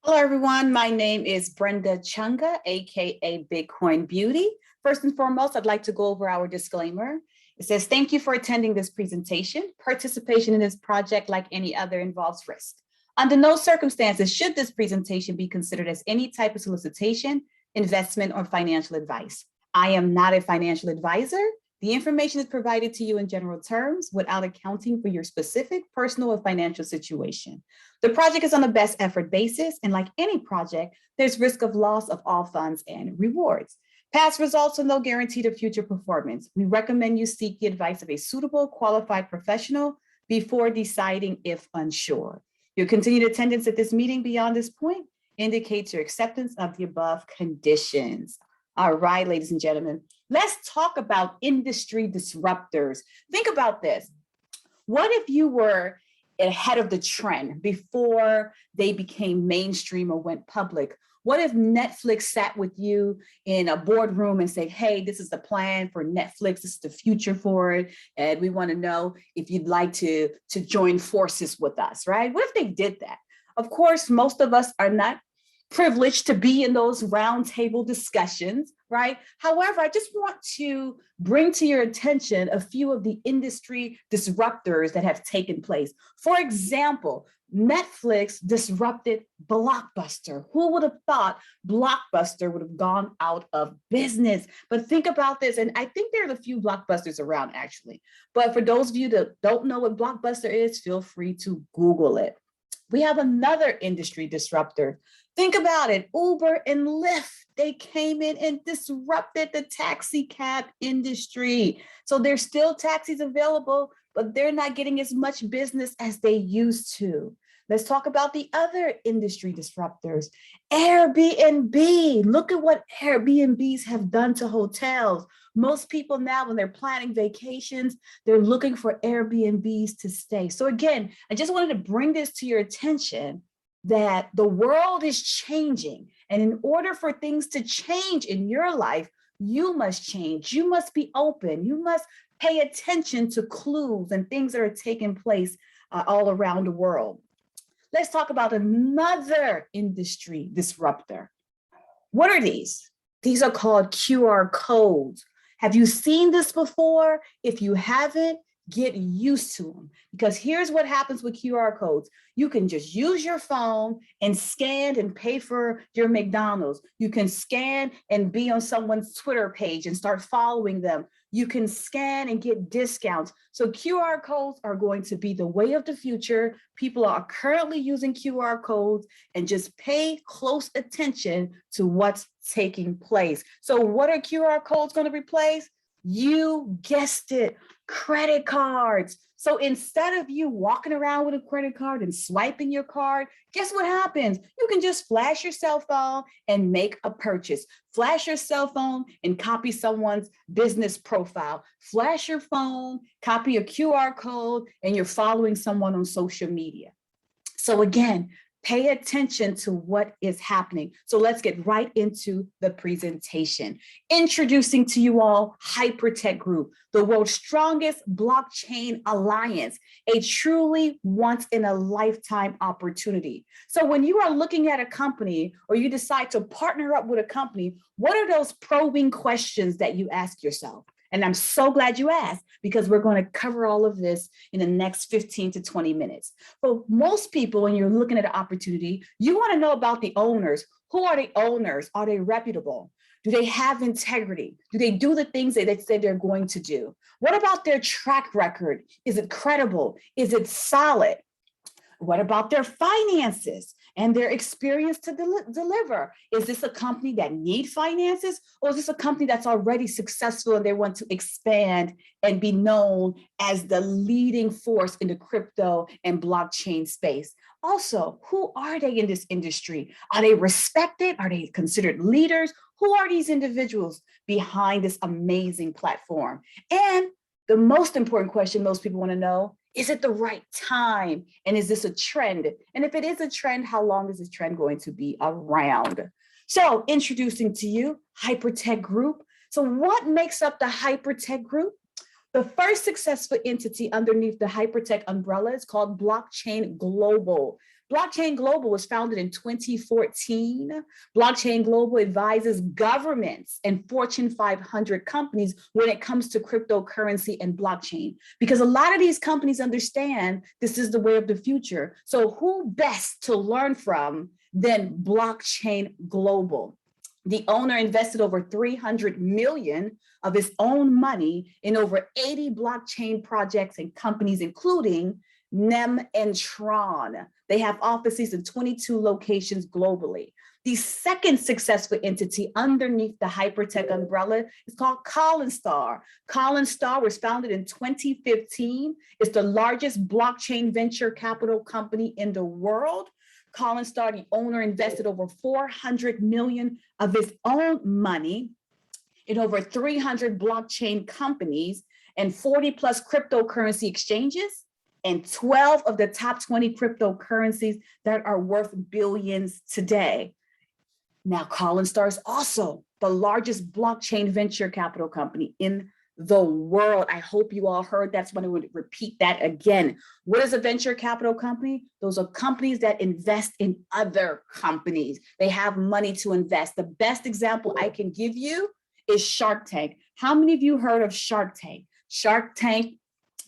Hello, everyone. My name is Brenda Chunga, aka Bitcoin Beauty. First and foremost, I'd like to go over our disclaimer. It says, thank you for attending this presentation. Participation in this project, like any other, involves risk. Under no circumstances should this presentation be considered as any type of solicitation, investment, or financial advice. I am not a financial advisor. The information is provided to you in general terms without accounting for your specific personal or financial situation. The project is on a best effort basis, and like any project, there's risk of loss of all funds and rewards. Past results are no guarantee to future performance. We recommend you seek the advice of a suitable, qualified professional before deciding if unsure. Your continued attendance at this meeting beyond this point indicates your acceptance of the above conditions. All right, ladies and gentlemen, let's talk about industry disruptors. Think about this. What if you were ahead of the trend before they became mainstream or went public? What if Netflix sat with you in a boardroom and said, hey, this is the plan for Netflix, this is the future for it, and we want to know if you'd like to join forces with us, right? What if they did that? Of course, most of us are not privileged to be in those roundtable discussions, right? However, I just want to bring to your attention a few of the industry disruptors that have taken place. For example, Netflix disrupted Blockbuster. Who would have thought Blockbuster would have gone out of business? But think about this, and I think there's a few Blockbusters around actually. But for those of you that don't know what Blockbuster is, feel free to Google it. We have another industry disruptor. Think about it, Uber and Lyft, they came in and disrupted the taxi cab industry. So there's still taxis available, but they're not getting as much business as they used to. Let's talk about the other industry disruptors. Airbnb, look at what Airbnbs have done to hotels. Most people now, when they're planning vacations, they're looking for Airbnbs to stay. So again, I just wanted to bring this to your attention that the world is changing. And in order for things to change in your life, you must change. You must be open. You must pay attention to clues and things that are taking place all around the world. Let's talk about another industry disruptor. What are these? These are called QR codes. Have you seen this before? If you haven't, get used to them, because here's what happens with QR codes. You can just use your phone and scan and pay for your McDonald's. You can scan and be on someone's Twitter page and start following them. You can scan and get discounts. So QR codes are going to be the way of the future. People are currently using QR codes, and just pay close attention to what's taking place. So what are QR codes going to replace? You guessed it, credit cards. So instead of you walking around with a credit card and swiping your card, guess what happens? You can just flash your cell phone and make a purchase. Flash your cell phone and copy someone's business profile. Flash your phone, copy a QR code, and you're following someone on social media. So again, pay attention to what is happening. So let's get right into the presentation. Introducing to you all HyperTech Group, the world's strongest blockchain alliance, a truly once-in-a-lifetime opportunity. So when you are looking at a company or you decide to partner up with a company, what are those probing questions that you ask yourself? And I'm so glad you asked, because we're going to cover all of this in the next 15 to 20 minutes. For most people, when you're looking at an opportunity, you want to know about the owners. Who are the owners? Are they reputable? Do they have integrity? Do they do the things that they say they're going to do? What about their track record? Is it credible? Is it solid? What about their finances and their experience to deliver? Is this a company that needs finances, or is this a company that's already successful and they want to expand and be known as the leading force in the crypto and blockchain space? Also, who are they in this industry? Are they respected? Are they considered leaders? Who are these individuals behind this amazing platform? And the most important question most people want to know, is it the right time? And is this a trend? And if it is a trend, how long is this trend going to be around? So introducing to you HyperTech Group. So what makes up the HyperTech Group? The first successful entity underneath the HyperTech umbrella is called Blockchain Global. Blockchain Global was founded in 2014. Blockchain Global advises governments and Fortune 500 companies when it comes to cryptocurrency and blockchain, because a lot of these companies understand this is the way of the future. So who best to learn from than Blockchain Global? The owner invested over 300 million of his own money in over 80 blockchain projects and companies, including NEM and Tron. They have offices in 22 locations globally. The second successful entity underneath the hypertech umbrella is called Star. Star was founded in 2015. It's the largest blockchain venture capital company in the world. Star, the owner, invested over 400 million of his own money in over 300 blockchain companies and 40 plus cryptocurrency exchanges and 12 of the top 20 cryptocurrencies that are worth billions today. Now, Star is also the largest blockchain venture capital company in the world. I hope you all heard that, so I would repeat that again. What is a venture capital company? Those are companies that invest in other companies. They have money to invest. The best example I can give you is Shark Tank. How many of you heard of Shark Tank? Shark Tank,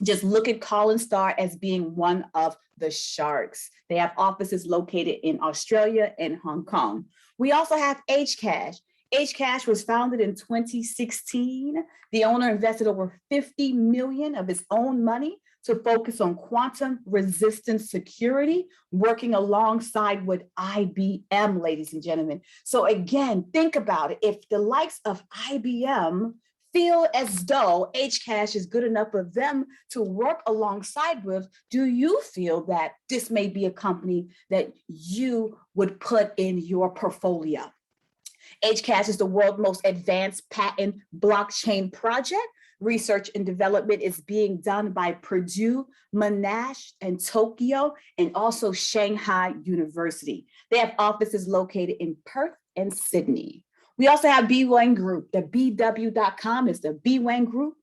just look at Star as being one of the sharks. They have offices located in Australia and Hong Kong. We also have HCash. HCash was founded in 2016. The owner invested over 50 million of his own money to focus on quantum resistant security, working alongside with IBM, ladies and gentlemen. So again, think about it. If the likes of IBM feel as though HCash is good enough for them to work alongside with, do you feel that this may be a company that you would put in your portfolio? HCash is the world's most advanced patent blockchain project. Research and development is being done by Purdue, Monash, and Tokyo, and also Shanghai University. They have offices located in Perth and Sydney. We also have BWang Group. The BW.com is the BWang Group.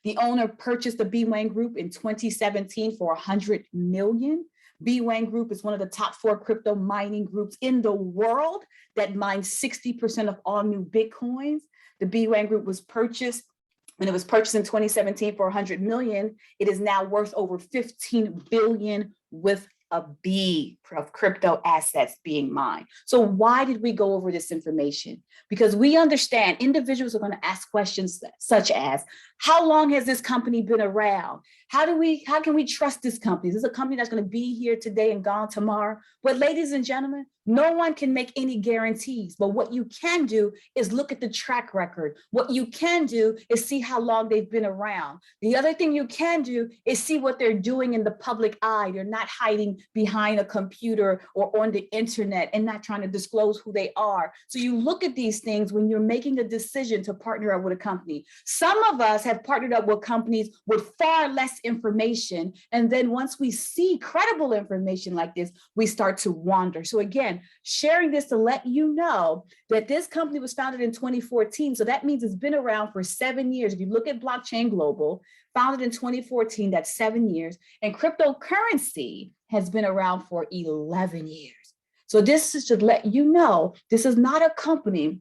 The owner purchased the BWang Group in 2017 for 100 million. BWang Group is one of the top 4 crypto mining groups in the world that mines 60% of all new Bitcoins. The BWang Group was purchased, when it was purchased in 2017 for 100 million, it is now worth over 15 billion with a B of crypto assets being mined. So why did we go over this information? Because we understand individuals are going to ask questions such as, how long has this company been around? How can we trust this company? Is this a company that's going to be here today and gone tomorrow? But ladies and gentlemen, no one can make any guarantees, but what you can do is look at the track record. What you can do is see how long they've been around. The other thing you can do is see what they're doing in the public eye. They're not hiding behind a computer or on the internet and not trying to disclose who they are. So you look at these things when you're making a decision to partner up with a company. Some of us have partnered up with companies with far less information. And then once we see credible information like this, we start to wander. So again, sharing this to let you know that this company was founded in 2014. So that means it's been around for 7 years. If you look at Blockchain Global, founded in 2014, that's 7 years. And cryptocurrency has been around for 11 years. So this is to let you know, this is not a company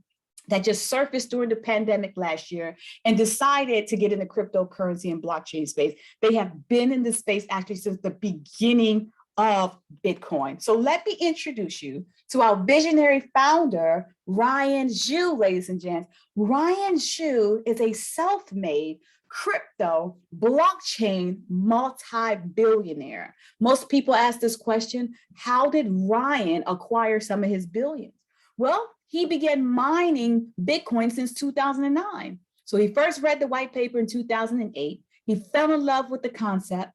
that just surfaced during the pandemic last year and decided to get in the cryptocurrency and blockchain space. They have been in this space actually since the beginning of Bitcoin. So let me introduce you to our visionary founder, Ryan Zhu, ladies and gents. Ryan Zhu is a self-made crypto blockchain multi-billionaire. Most people ask this question, how did Ryan acquire some of his billions? Well, he began mining Bitcoin since 2009. So he first read the white paper in 2008. He fell in love with the concept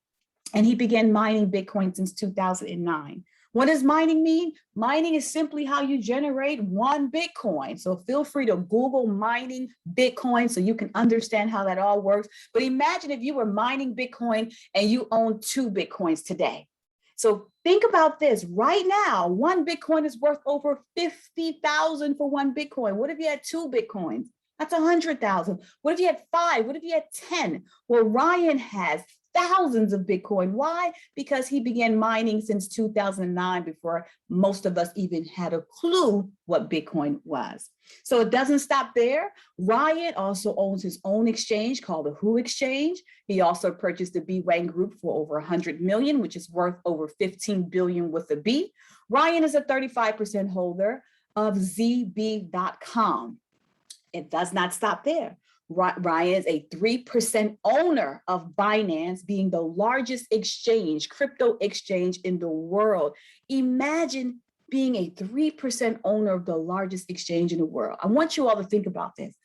and he began mining Bitcoin since 2009. What does mining mean? Mining is simply how you generate 1 Bitcoin. So feel free to Google mining Bitcoin so you can understand how that all works. But imagine if you were mining Bitcoin and you own 2 Bitcoins today. So think about this right now, 1 Bitcoin is worth over 50,000 for 1 Bitcoin. What if you had 2 Bitcoins? That's 100,000. What if you had 5? What if you had 10? Well, Ryan has thousands of Bitcoin. Why? Because he began mining since 2009 before most of us even had a clue what Bitcoin was. So it doesn't stop there. Ryan also owns his own exchange called the Who Exchange. He also purchased the B-Wang Group for over 100 million, which is worth over 15 billion with a B. Ryan is a 35% holder of ZB.com. It does not stop there. Ryan is a 3% owner of Binance, being the largest exchange, crypto exchange in the world. Imagine being a 3% owner of the largest exchange in the world. I want you all to think about this.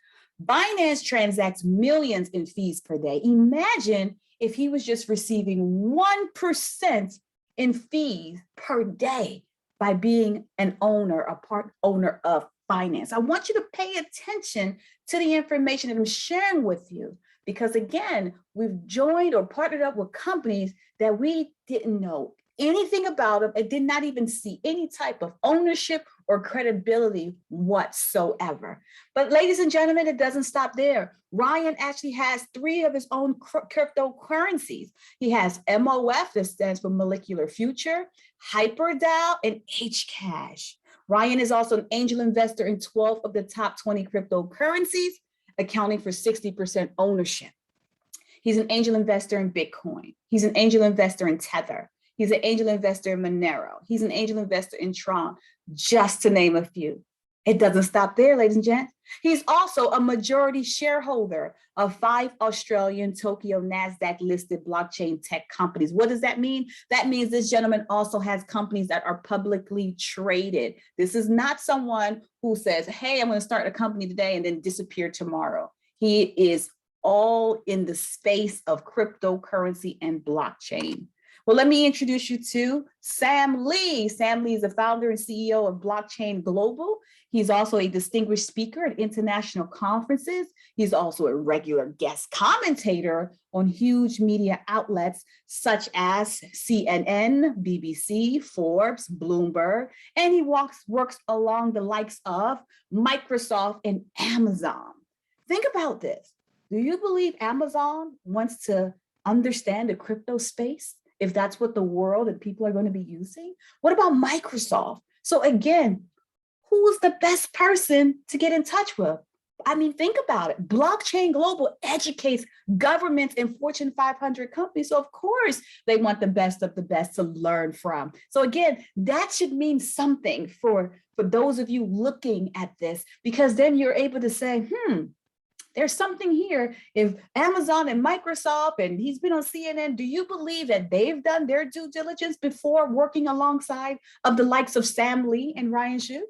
Binance transacts millions in fees per day. Imagine if he was just receiving 1% in fees per day by being an owner, a part owner of Binance. I want you to pay attention to the information that I'm sharing with you, because again, we've joined or partnered up with companies that we didn't know anything about them and did not even see any type of ownership or credibility whatsoever. But ladies and gentlemen, it doesn't stop there. Ryan actually has 3 of his own cryptocurrencies. He has MOF, that stands for Molecular Future, HyperDAO, and HCash. Ryan is also an angel investor in 12 of the top 20 cryptocurrencies, accounting for 60% ownership. He's an angel investor in Bitcoin. He's an angel investor in Tether. He's an angel investor in Monero. He's an angel investor in Tron, just to name a few. It doesn't stop there, ladies and gents. He's also a majority shareholder of 5 Australian Tokyo NASDAQ listed blockchain tech companies. What does that mean? That means this gentleman also has companies that are publicly traded. This is not someone who says, hey, I'm going to start a company today and then disappear tomorrow. He is all in the space of cryptocurrency and blockchain. Well, let me introduce you to Sam Lee. Sam Lee is the founder and CEO of Blockchain Global. He's also a distinguished speaker at international conferences. He's also a regular guest commentator on huge media outlets such as CNN, BBC, Forbes, Bloomberg, and he works along the likes of Microsoft and Amazon. Think about this. Do you believe Amazon wants to understand the crypto space, if that's what the world and people are going to be using? What about Microsoft? So again, who's the best person to get in touch with? I mean, think about it. Blockchain Global educates governments and Fortune 500 companies. So of course, they want the best of the best to learn from. So again, that should mean something for those of you looking at this, because then you're able to say, there's something here. If Amazon and Microsoft, and he's been on CNN, do you believe that they've done their due diligence before working alongside of the likes of Sam Lee and Ryan Xu?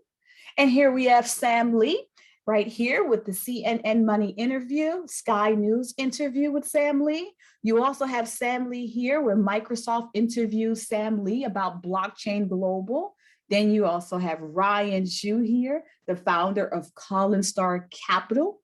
And here we have Sam Lee right here with the CNN Money interview, Sky News interview with Sam Lee. You also have Sam Lee here where Microsoft interviews Sam Lee about Blockchain Global. Then you also have Ryan Xu here, the founder of Collinstar Capital.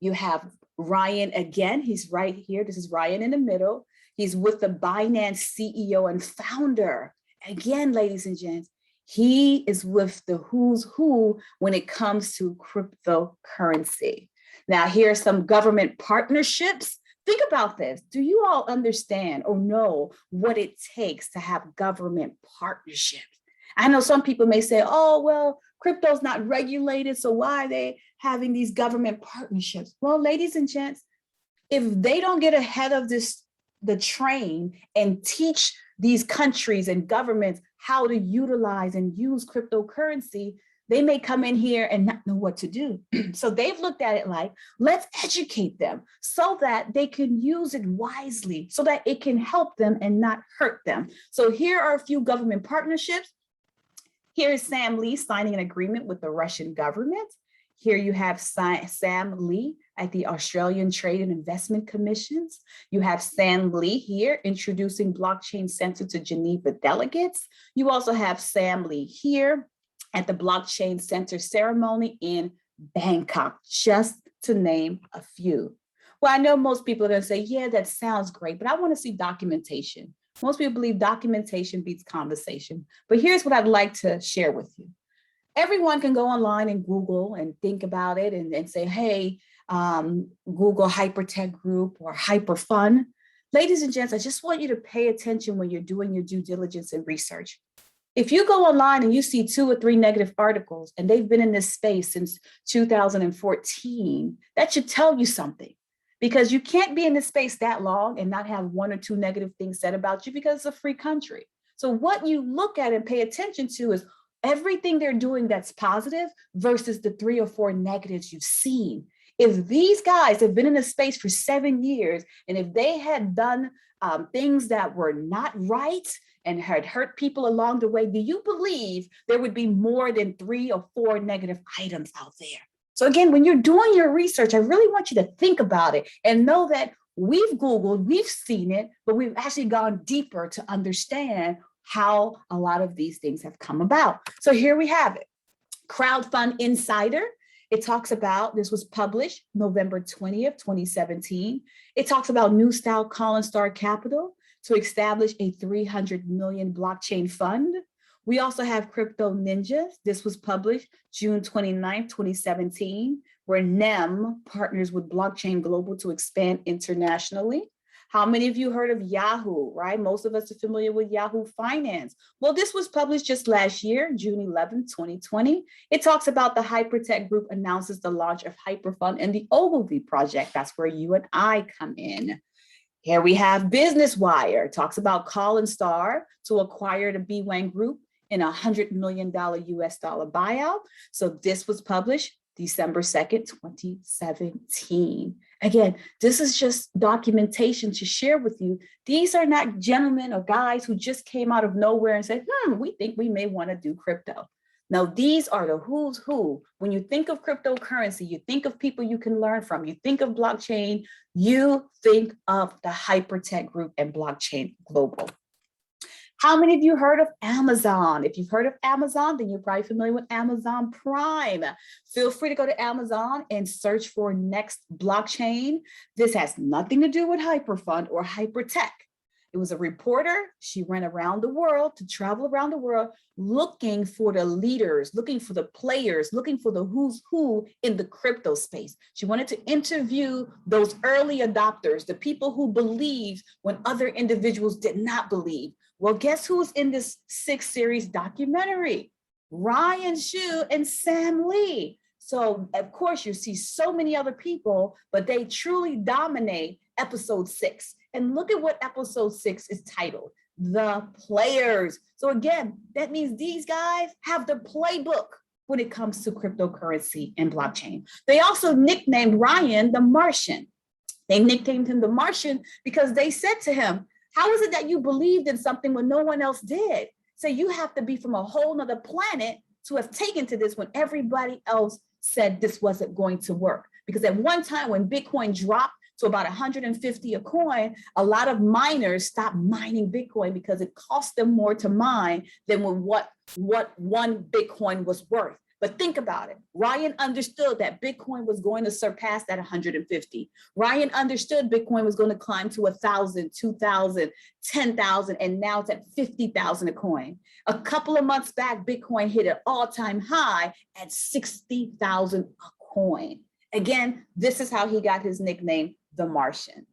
You have Ryan again, he's right here. This is Ryan in the middle. He's with the Binance CEO and founder. Again, ladies and gents, he is with the who's who when it comes to cryptocurrency. Now, here are some government partnerships. Think about this. Do you all understand or know what it takes to have government partnerships? I know some people may say, oh, well, crypto's not regulated, so why are they having these government partnerships? Well, ladies and gents, if they don't get ahead of the train and teach these countries and governments how to utilize and use cryptocurrency, they may come in here and not know what to do. So they've looked at it like, let's educate them so that they can use it wisely, so that it can help them and not hurt them. So here are a few government partnerships. Here is Sam Lee signing an agreement with the Russian government. Here you have Sam Lee at the Australian Trade and Investment Commissions. You have Sam Lee here introducing Blockchain Center to Geneva delegates. You also have Sam Lee here at the Blockchain Center ceremony in Bangkok, just to name a few. Well, I know most people are going to say, yeah, that sounds great, but I want to see documentation. Most people believe documentation beats conversation. But here's what I'd like to share with you. Everyone can go online and Google and think about it and say, hey, Google Hypertech Group or HyperFund. Ladies and gents, I just want you to pay attention when you're doing your due diligence and research. If you go online and you see 2 or 3 negative articles and they've been in this space since 2014, that should tell you something, because you can't be in this space that long and not have 1 or 2 negative things said about you, because it's a free country. So what you look at and pay attention to is everything they're doing that's positive versus the 3 or 4 negatives you've seen. If these guys have been in a space for 7 years, and if they had done things that were not right and had hurt people along the way, do you believe there would be more than 3 or 4 negative items out there? So again, when you're doing your research, I really want you to think about it and know that we've Googled, we've seen it, but we've actually gone deeper to understand how a lot of these things have come about. So here we have it. Crowdfund Insider. It talks about, this was published November 20th, 2017. It talks about new style 𝐂𝐿𝐎 Capital to establish a 300 million blockchain fund. We also have Crypto Ninjas. This was published June 29th, 2017, where NEM partners with Blockchain Global to expand internationally. How many of you heard of Yahoo, right? Most of us are familiar with Yahoo Finance. Well, this was published just last year, June 11, 2020. It talks about the Hypertech Group announces the launch of HyperFund and the 𝐂𝐎𝐍𝐑 project. That's where you and I come in. Here we have Business Wire. It talks about Call and to acquire the BWang Group in a $100 million US dollar buyout. So this was published December 2nd, 2017. Again, this is just documentation to share with you. These are not gentlemen or guys who just came out of nowhere and said, we think we may want to do crypto. Now, these are the who's who. When you think of cryptocurrency, you think of people you can learn from, you think of blockchain, you think of the Hypertech Group and Blockchain Global. How many of you heard of Amazon? If you've heard of Amazon, then you're probably familiar with Amazon Prime. Feel free to go to Amazon and search for Next Blockchain. This has nothing to do with HyperFund or Hypertech. It was a reporter. She went around the world to travel around the world looking for the leaders, looking for the players, looking for the who's who in the crypto space. She wanted to interview those early adopters, the people who believed when other individuals did not believe. Well, guess who's in this 6 series documentary? Ryan Xu and Sam Lee. So of course you see so many other people, but they truly dominate episode 6. And look at what episode 6 is titled, The Players. So again, that means these guys have the playbook when it comes to cryptocurrency and blockchain. They also nicknamed Ryan the Martian. They nicknamed him the Martian because they said to him, how is it that you believed in something when no one else did? So you have to be from a whole nother planet to have taken to this when everybody else said this wasn't going to work. Because at one time when Bitcoin dropped to about 150 a coin, a lot of miners stopped mining Bitcoin because it cost them more to mine than what 1 Bitcoin was worth. But think about it. Ryan understood that Bitcoin was going to surpass that 150. Ryan understood Bitcoin was going to climb to 1,000, 2,000, 10,000, and now it's at 50,000 a coin. A couple of months back, Bitcoin hit an all-time high at 60,000 a coin. Again, this is how he got his nickname, the Martian.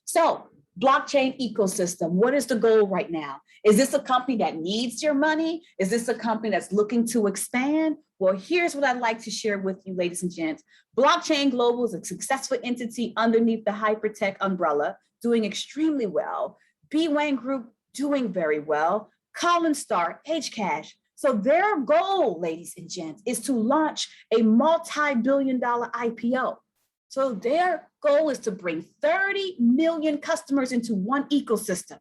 So, blockchain ecosystem, what is the goal right now? Is this a company that needs your money? Is this a company that's looking to expand? Well, here's what I'd like to share with you, ladies and gents. Blockchain Global is a successful entity underneath the Hypertech umbrella, doing extremely well. BWang Group doing very well. 𝐂𝐿𝐴, HCash. So their goal, ladies and gents, is to launch a multi-billion-dollar IPO. So their goal is to bring 30 million customers into one ecosystem.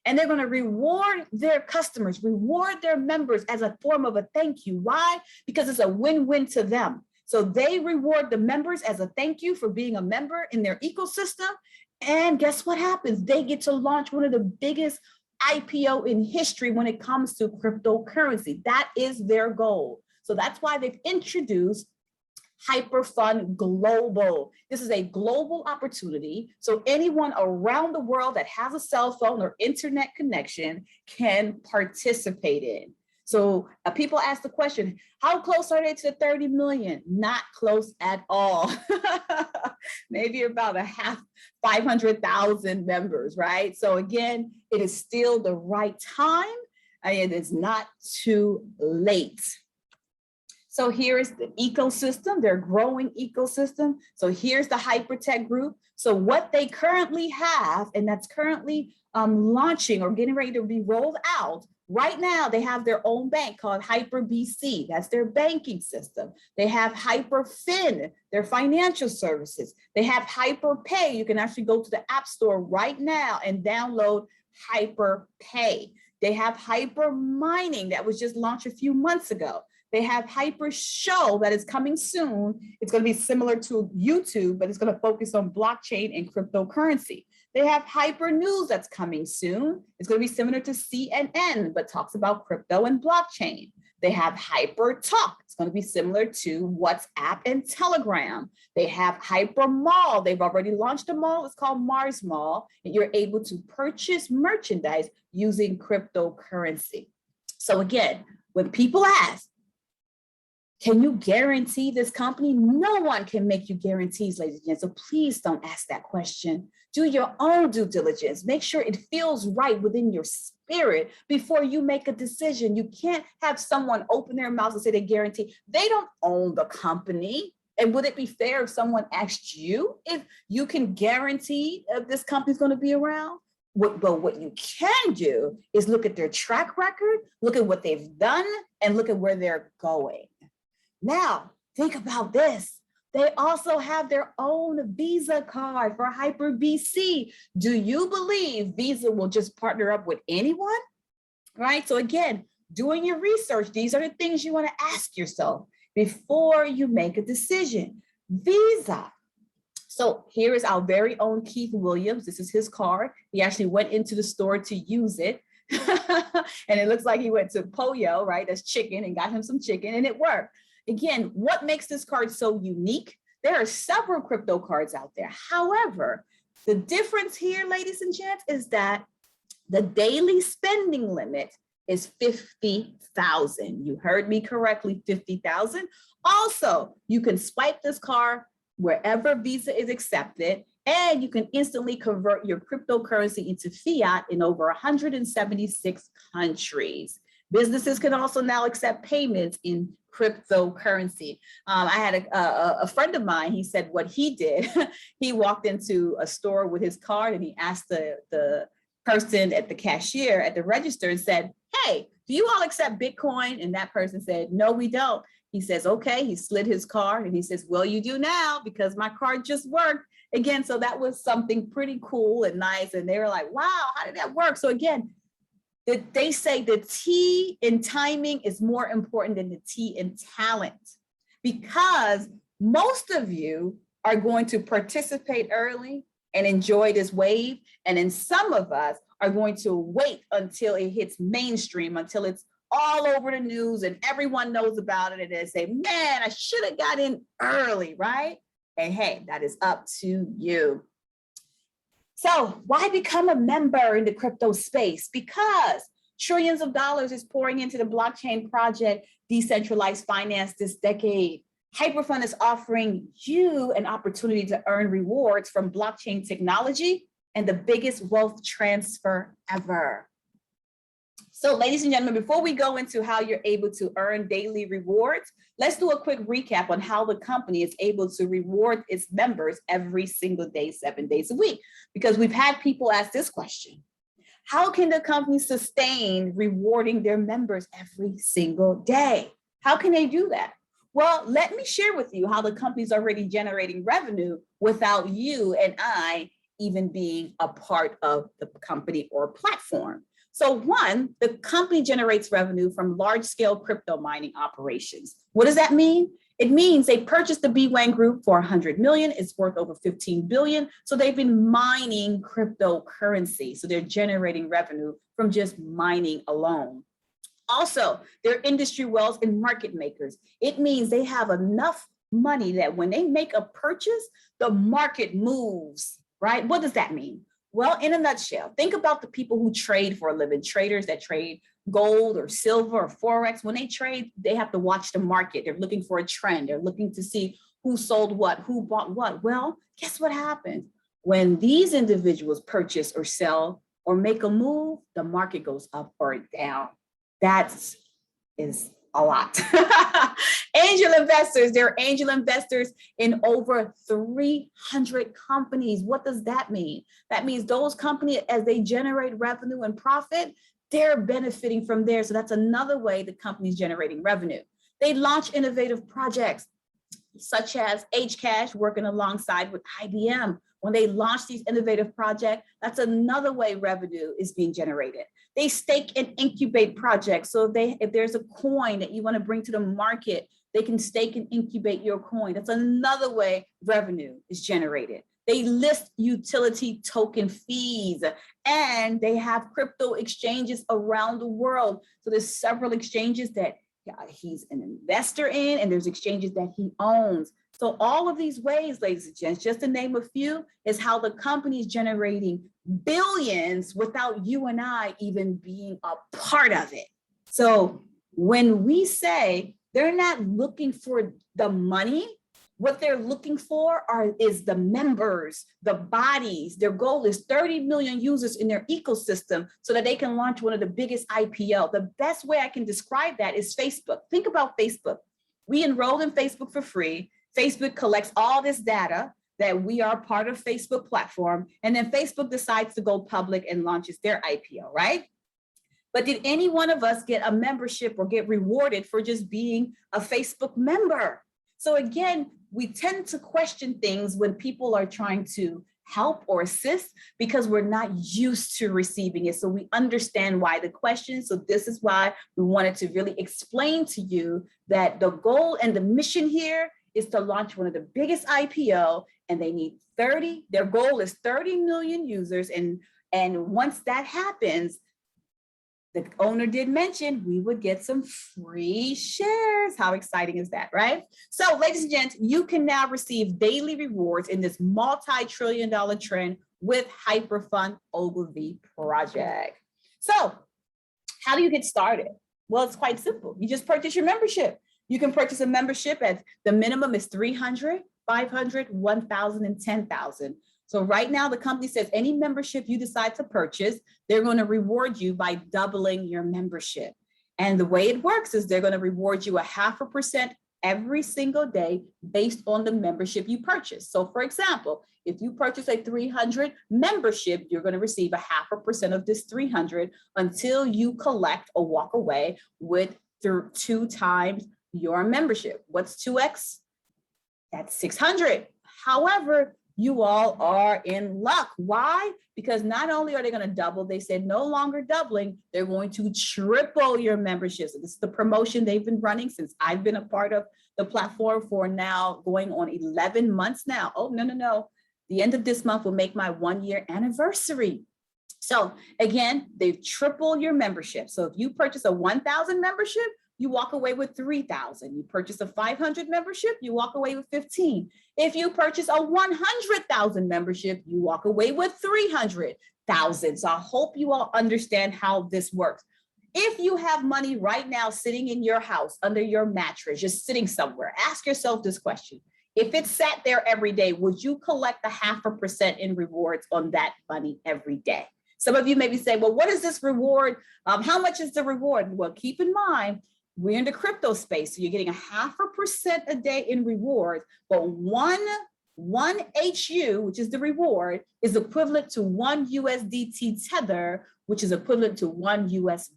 And they're going to reward their customers, reward their members as a form of a thank you. Why? Because it's a win-win to them. So they reward the members as a thank you for being a member in their ecosystem. And guess what happens? They get to launch one of the biggest IPO in history when it comes to cryptocurrency. That is their goal. So that's why they've introduced HyperFund Global. This is a global opportunity. So anyone around the world that has a cell phone or internet connection can participate in. So people ask the question, how close are they to 30 million? Not close at all. Maybe about 500,000 members, right? So again, it is still the right time and it is not too late. So here is the ecosystem, their growing ecosystem. So here's the Hypertech group. So what they currently have, and that's currently launching or getting ready to be rolled out. Right now, they have their own bank called HyperBC. That's their banking system. They have HyperFund, their financial services. They have HyperPay. You can actually go to the App Store right now and download HyperPay. They have HyperMining that was just launched a few months ago. They have HyperShow that is coming soon. It's going to be similar to YouTube, but it's going to focus on blockchain and cryptocurrency. They have Hyper News that's coming soon. It's going to be similar to CNN, but talks about crypto and blockchain. They have Hyper Talk. It's going to be similar to WhatsApp and Telegram. They have Hyper Mall. They've already launched a mall. It's called Mars Mall, and you're able to purchase merchandise using cryptocurrency. So again, when people ask, can you guarantee this company? No one can make you guarantees, ladies and gents. So please don't ask that question. Do your own due diligence. Make sure it feels right within your spirit before you make a decision. You can't have someone open their mouths and say they guarantee. They don't own the company. And would it be fair if someone asked you if you can guarantee this company's going to be around? But what you can do is look at their track record, look at what they've done, and look at where they're going. Now, think about this. They also have their own Visa card for HyperBC. Do you believe Visa will just partner up with anyone? Right? So again, doing your research, these are the things you want to ask yourself before you make a decision. Visa. So here is our very own Keith Williams. This is his card. He actually went into the store to use it. And it looks like he went to Pollo, right? That's chicken, and got him some chicken, and it worked. Again, what makes this card so unique? There are several crypto cards out there. However, the difference here, ladies and gents, is that the daily spending limit is 50,000. You heard me correctly, 50,000. Also, you can swipe this card wherever Visa is accepted, and you can instantly convert your cryptocurrency into fiat in over 176 countries. Businesses can also now accept payments in cryptocurrency. I had a friend of mine, he said what he did, he walked into a store with his card and he asked the person at the cashier at the register and said, hey, do you all accept Bitcoin? And that person said, no, we don't. He says, okay, he slid his card and he says, well, you do now because my card just worked. Again, so that was something pretty cool and nice. And they were like, wow, how did that work? So again, they say the T in timing is more important than the T in talent, because most of you are going to participate early and enjoy this wave. And then some of us are going to wait until it hits mainstream, until it's all over the news and everyone knows about it. And they say, man, I should have got in early, right? And hey, that is up to you. So why become a member in the crypto space? Because trillions of dollars is pouring into the blockchain project, decentralized finance this decade. HyperFund is offering you an opportunity to earn rewards from blockchain technology and the biggest wealth transfer ever. So ladies and gentlemen, before we go into how you're able to earn daily rewards, let's do a quick recap on how the company is able to reward its members every single day, 7 days a week. Because we've had people ask this question: how can the company sustain rewarding their members every single day? How can they do that? Well, let me share with you how the company's already generating revenue without you and I even being a part of the company or platform. So one, the company generates revenue from large-scale crypto mining operations. What does that mean? It means they purchased the B-Wang Group for 100 million. It's worth over 15 billion. So they've been mining cryptocurrency. So they're generating revenue from just mining alone. Also, they're industry wells and market makers. It means they have enough money that when they make a purchase, the market moves, right? What does that mean? Well, in a nutshell, think about the people who trade for a living, traders that trade gold or silver or Forex, when they trade, they have to watch the market. They're looking for a trend. They're looking to see who sold what, who bought what. Well, guess what happens? When these individuals purchase or sell or make a move, the market goes up or down. That is a lot. Angel investors, there are angel investors in over 300 companies. What does that mean? That means those companies, as they generate revenue and profit, they're benefiting from there. So that's another way the company's generating revenue. They launch innovative projects such as 𝐂𝐎𝐍𝐀𝐂𝐓 working alongside with IBM. When they launch these innovative projects, that's another way revenue is being generated. They stake and incubate projects. So if there's a coin that you want to bring to the market, they can stake and incubate your coin. That's another way revenue is generated. They list utility token fees, and they have crypto exchanges around the world. So there's several exchanges that he's an investor in, and there's exchanges that he owns. So all of these ways, ladies and gents, just to name a few, is how the company is generating billions without you and I even being a part of it. So when we say they're not looking for the money, what they're looking for is the members, the bodies. Their goal is 30 million users in their ecosystem so that they can launch one of the biggest IPO. The best way I can describe that is Facebook. Think about Facebook. We enrolled in Facebook for free. Facebook collects all this data that we are part of Facebook platform. And then Facebook decides to go public and launches their IPO, right? But did any one of us get a membership or get rewarded for just being a Facebook member? So again, we tend to question things when people are trying to help or assist because we're not used to receiving it. So we understand why the question. So this is why we wanted to really explain to you that the goal and the mission here is to launch one of the biggest IPO, and they need their goal is 30 million users. And once that happens, the owner did mention we would get some free shares. How exciting is that, right? So ladies and gents, you can now receive daily rewards in this multi-trillion-dollar trend with HyperFund 𝐂𝐎𝐍 project. So how do you get started? Well, it's quite simple. You just purchase your membership. You can purchase a membership at the minimum is 300, 500, 1,000, and 10,000. So right now, the company says any membership you decide to purchase, they're going to reward you by doubling your membership. And the way it works is they're going to reward you 0.5% every single day based on the membership you purchase. So for example, if you purchase a 300 membership, you're going to receive 0.5% of this 300 until you collect or walk away with 2 times your membership. What's 2x? That's 600. However, you all are in luck. Why? Because not only are they going to double, they said no longer doubling, they're going to triple your membership. So this is the promotion they've been running since I've been a part of the platform for now going on 11 months now. Oh, no. The end of this month will make my 1-year anniversary. So again, they've tripled your membership. So if you purchase a 1,000 membership, you walk away with 3,000. You purchase a 500 membership, you walk away with 15. If you purchase a 100,000 membership, you walk away with 300,000. So I hope you all understand how this works. If you have money right now sitting in your house, under your mattress, just sitting somewhere, ask yourself this question. If it sat there every day, would you collect 0.5% in rewards on that money every day? Some of you maybe say, well, what is this reward? How much is the reward? Well, keep in mind, we're in the crypto space, so you're getting 0.5% a day in rewards, but one HU, which is the reward, is equivalent to 1 USDT tether, which is equivalent to $1 US.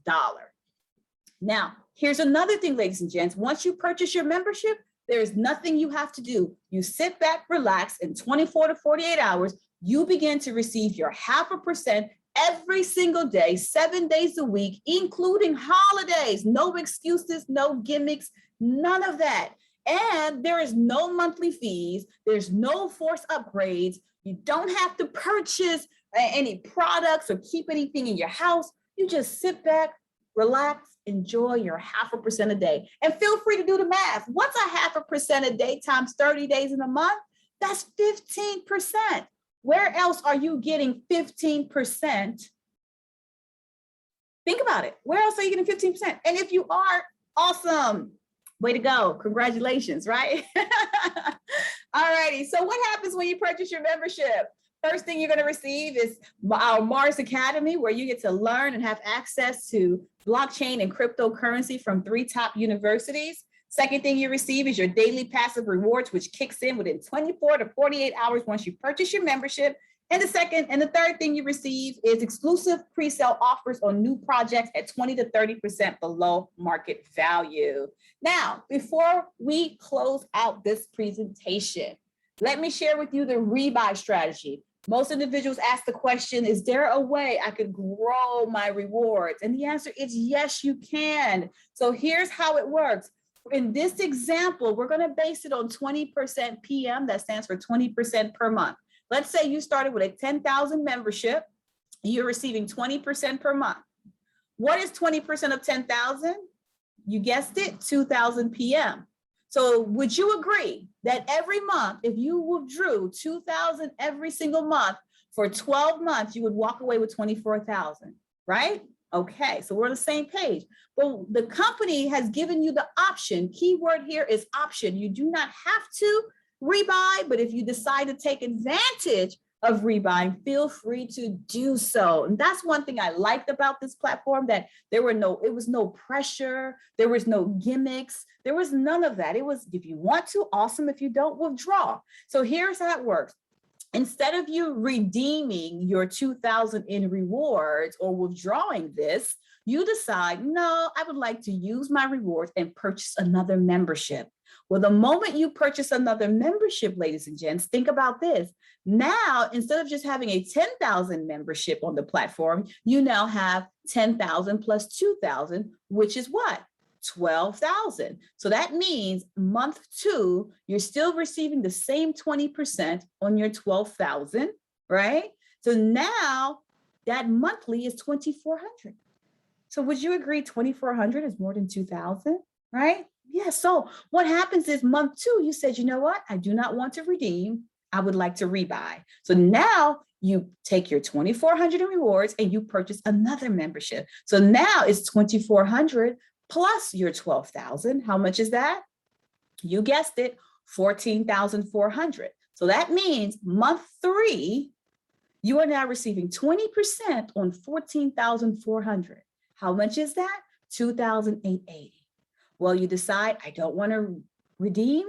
Now, here's another thing, ladies and gents. Once you purchase your membership, there is nothing you have to do. You sit back, relax, in 24 to 48 hours, you begin to receive your 0.5% every single day, 7 days a week, including holidays. No excuses, no gimmicks, none of that. And there is no monthly fees. There's no forced upgrades. You don't have to purchase any products or keep anything in your house. You just sit back, relax, enjoy your 0.5% a day. And feel free to do the math. What's 0.5% a day times 30 days in a month? That's 15%. Where else are you getting 15% Think about it. Where else are you getting 15%? And if you are, awesome. Way to go. Congratulations, right? All righty. So what happens when you purchase your membership? First thing you're going to receive is our Mars Academy, where you get to learn and have access to blockchain and cryptocurrency from 3 top universities. Second thing you receive is your daily passive rewards, which kicks in within 24 to 48 hours once you purchase your membership. And the third thing you receive is exclusive pre-sale offers on new projects at 20 to 30% below market value. Now, before we close out this presentation, let me share with you the rebuy strategy. Most individuals ask the question, is there a way I could grow my rewards? And the answer is yes, you can. So here's how it works. In this example, we're going to base it on 20% PM. That stands for 20% per month. Let's say you started with a 10,000 membership. You're receiving 20% per month. What is 20% of 10,000? You guessed it, 2,000 PM. So would you agree that every month, if you withdrew 2,000 every single month for 12 months, you would walk away with 24,000, right? Okay, so we're on the same page. But the company has given you the option. Keyword here is option. You do not have to rebuy, but if you decide to take advantage of rebuying, feel free to do so. And that's one thing I liked about this platform, that it was no pressure, there was no gimmicks, there was none of that. It was, if you want to, awesome. If you don't, withdraw. So here's how it works. Instead of you redeeming your 2,000 in rewards or withdrawing this, you decide, no, I would like to use my rewards and purchase another membership. Well, the moment you purchase another membership, ladies and gents, think about this. Now, instead of just having a 10,000 membership on the platform, you now have 10,000 plus 2,000, which is what? 12,000. So that means month 2, you're still receiving the same 20% on your 12,000, right? So now that monthly is 2,400. So would you agree 2,400 is more than 2,000, right? Yeah, so what happens is month 2, you said, you know what? I do not want to redeem. I would like to rebuy. So now you take your 2,400 in rewards and you purchase another membership. So now it's 2,400 plus your 12,000. How much is that? You guessed it, 14,400. So that means month 3, you are now receiving 20% on 14,400. How much is that? 2,880. Well, you decide, I don't want to redeem.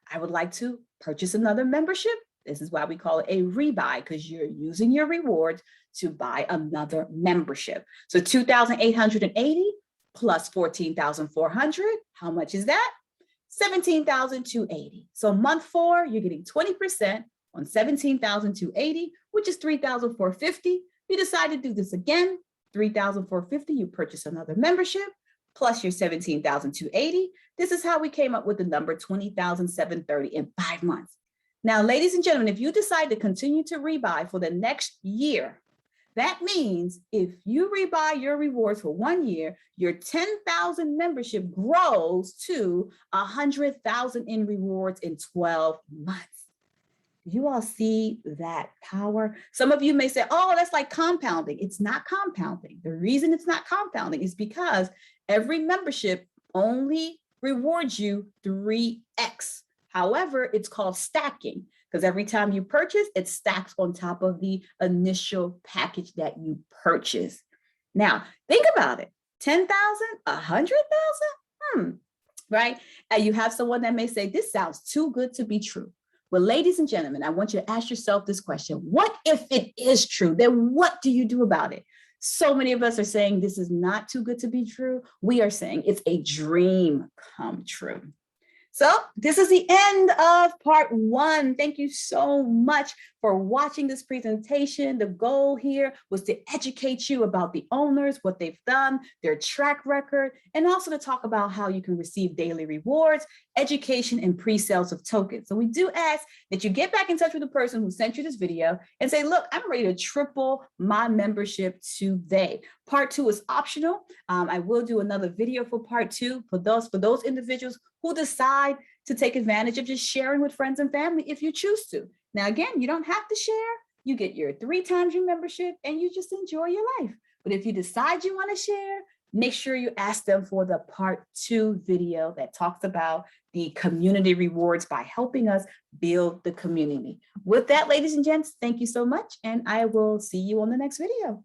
I would like to purchase another membership. This is why we call it a rebuy, because you're using your rewards to buy another membership. So 2,880 plus 14,400. How much is that? 17,280. So month 4, you're getting 20% on 17,280, which is 3,450. You decide to do this again, 3,450, you purchase another membership, plus your 17,280. This is how we came up with the number 20,730 in 5 months. Now, ladies and gentlemen, if you decide to continue to rebuy for the next year, that means if you rebuy your rewards for 1 year, your 10,000 membership grows to 100,000 in rewards in 12 months. Do you all see that power? Some of you may say, oh, that's like compounding. It's not compounding. The reason it's not compounding is because every membership only rewards you 3x. However, it's called stacking, because every time you purchase, it stacks on top of the initial package that you purchase. Now, think about it. 10,000, 100,000? Right? And you have someone that may say, this sounds too good to be true. Well, ladies and gentlemen, I want you to ask yourself this question. What if it is true? Then what do you do about it? So many of us are saying this is not too good to be true. We are saying it's a dream come true. So this is the end of part 1. Thank you so much for watching this presentation. The goal here was to educate you about the owners, what they've done, their track record, and also to talk about how you can receive daily rewards, education, and pre-sales of tokens. So we do ask that you get back in touch with the person who sent you this video and say, look, I'm ready to triple my membership today. Part 2 is optional. I will do another video for part 2 for those individuals who decide to take advantage of just sharing with friends and family if you choose to. Now, again, you don't have to share. You get your 3 times your membership and you just enjoy your life. But if you decide you want to share, make sure you ask them for the part 2 video that talks about the community rewards by helping us build the community. With that, ladies and gents, thank you so much. And I will see you on the next video.